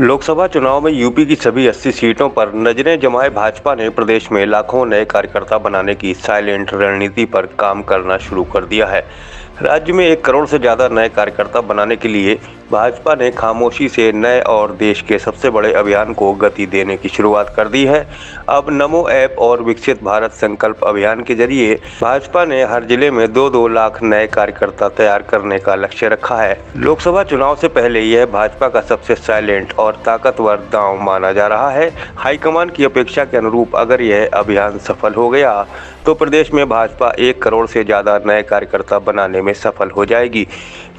लोकसभा चुनाव में यूपी की सभी 80 सीटों पर नजरें जमाए भाजपा ने प्रदेश में लाखों नए कार्यकर्ता बनाने की साइलेंट रणनीति पर काम करना शुरू कर दिया है। राज्य में 1 करोड़ से ज्यादा नए कार्यकर्ता बनाने के लिए भाजपा ने खामोशी से नए और देश के सबसे बड़े अभियान को गति देने की शुरुआत कर दी है। अब नमो ऐप और विकसित भारत संकल्प अभियान के जरिए भाजपा ने हर जिले में 2-2 लाख नए कार्यकर्ता तैयार करने का लक्ष्य रखा है। लोकसभा चुनाव से पहले यह भाजपा का सबसे साइलेंट और ताकतवर दांव माना जा रहा है। हाईकमान की अपेक्षा के अनुरूप अगर यह अभियान सफल हो गया तो प्रदेश में भाजपा 1 करोड़ से ज्यादा नए कार्यकर्ता बनाने में सफल हो जाएगी,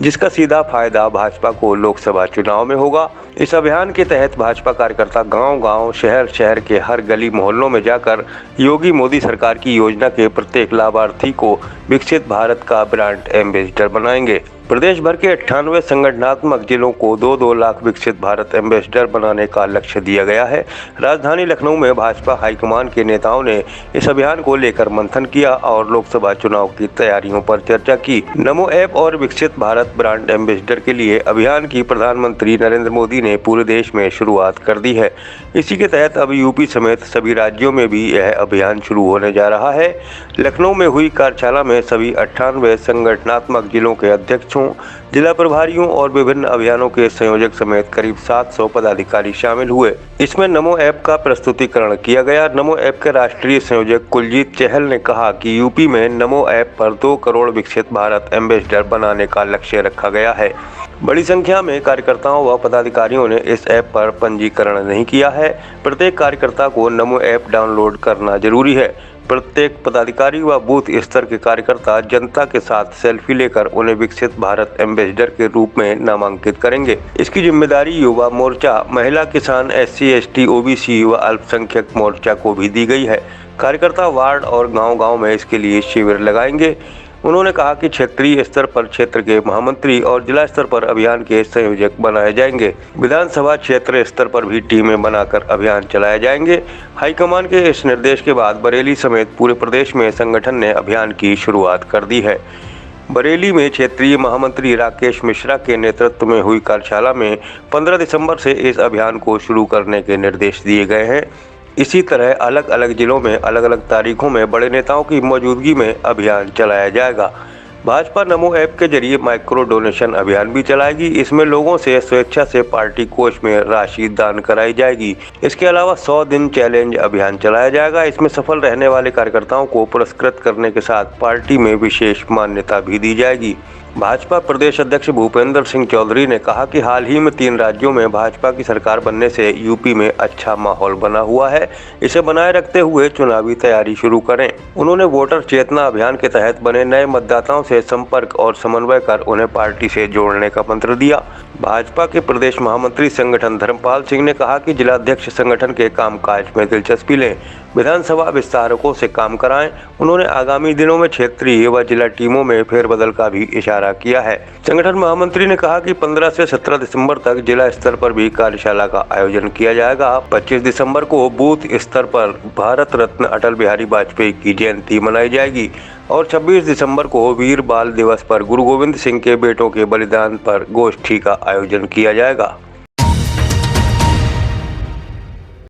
जिसका सीधा फायदा भाजपा को लोकसभा चुनाव में होगा। इस अभियान के तहत भाजपा कार्यकर्ता गांव-गांव, शहर-शहर के हर गली मोहल्लों में जाकर योगी मोदी सरकार की योजना के प्रत्येक लाभार्थी को विकसित भारत का ब्रांड एम्बेसडर बनाएंगे। प्रदेश भर के 98 संगठनात्मक जिलों को 2-2 लाख विकसित भारत एम्बेसडर बनाने का लक्ष्य दिया गया है। राजधानी लखनऊ में भाजपा हाईकमान के नेताओं ने इस अभियान को लेकर मंथन किया और लोकसभा चुनाव की तैयारियों पर चर्चा की। नमो ऐप और विकसित भारत ब्रांड एम्बेसडर के लिए अभियान की प्रधानमंत्री नरेंद्र मोदी ने पूरे देश में शुरुआत कर दी है। इसी के तहत अब यूपी समेत सभी राज्यों में भी यह अभियान शुरू होने जा रहा है। लखनऊ में हुई कार्यशाला में सभी 98 संगठनात्मक जिलों के अध्यक्षों, जिला प्रभारियों और विभिन्न अभियानों के संयोजक समेत करीब 700 पदाधिकारी शामिल हुए। इसमें नमो ऐप का प्रस्तुतिकरण किया गया। नमो ऐप के राष्ट्रीय संयोजक कुलजीत चहल ने कहा कि यूपी में नमो ऐप पर 2 करोड़ विकसित भारत एम्बेसडर बनाने का लक्ष्य रखा गया है। बड़ी संख्या में कार्यकर्ताओं व पदाधिकारियों ने इस ऐप पर पंजीकरण नहीं किया है। प्रत्येक कार्यकर्ता को नमो ऐप डाउनलोड करना जरूरी है। प्रत्येक पदाधिकारी व बूथ स्तर के कार्यकर्ता जनता के साथ सेल्फी लेकर उन्हें विकसित भारत एम्बेसडर के रूप में नामांकित करेंगे। इसकी जिम्मेदारी युवा मोर्चा, महिला, किसान, SC, ST, OBC व अल्पसंख्यक मोर्चा को भी दी गई है। कार्यकर्ता वार्ड और गांव-गांव में इसके लिए शिविर लगाएंगे। उन्होंने कहा कि क्षेत्रीय स्तर पर क्षेत्र के महामंत्री और जिला स्तर पर अभियान के संयोजक बनाए जाएंगे। विधानसभा क्षेत्र स्तर पर भी टीमें बनाकर अभियान चलाए जाएंगे। हाईकमान के इस निर्देश के बाद बरेली समेत पूरे प्रदेश में संगठन ने अभियान की शुरुआत कर दी है। बरेली में क्षेत्रीय महामंत्री राकेश मिश्रा के नेतृत्व में हुई कार्यशाला में 15 दिसंबर से इस अभियान को शुरू करने के निर्देश दिए गए हैं। इसी तरह अलग अलग जिलों में अलग अलग तारीखों में बड़े नेताओं की मौजूदगी में अभियान चलाया जाएगा। भाजपा नमो ऐप के जरिए माइक्रो डोनेशन अभियान भी चलाएगी। इसमें लोगों से स्वेच्छा से पार्टी कोष में राशि दान कराई जाएगी। इसके अलावा 100 दिन चैलेंज अभियान चलाया जाएगा। इसमें सफल रहने वाले कार्यकर्ताओं को पुरस्कृत करने के साथ पार्टी में विशेष मान्यता भी दी जाएगी। भाजपा प्रदेश अध्यक्ष भूपेंद्र सिंह चौधरी ने कहा कि हाल ही में 3 राज्यों में भाजपा की सरकार बनने से यूपी में अच्छा माहौल बना हुआ है। इसे बनाए रखते हुए चुनावी तैयारी शुरू करें। उन्होंने वोटर चेतना अभियान के तहत बने नए मतदाताओं से संपर्क और समन्वय कर उन्हें पार्टी से जोड़ने का मंत्र दिया। भाजपा के प्रदेश महामंत्री संगठन धर्मपाल सिंह ने कहा कि जिलाध्यक्ष संगठन के कामकाज में दिलचस्पी लें, विधानसभा विस्तारकों से काम कराएं। उन्होंने आगामी दिनों में क्षेत्रीय व जिला टीमों में फेरबदल का भी इशारा किया है। संगठन महामंत्री ने कहा कि 15 से 17 दिसंबर तक जिला स्तर पर भी कार्यशाला का आयोजन किया जाएगा। 25 दिसंबर को बूथ स्तर पर भारत रत्न अटल बिहारी वाजपेयी की जयंती मनाई जाएगी और 26 दिसंबर को वीर बाल दिवस पर गुरु गोविंद सिंह के बेटों के बलिदान पर गोष्ठी का आयोजन किया जाएगा।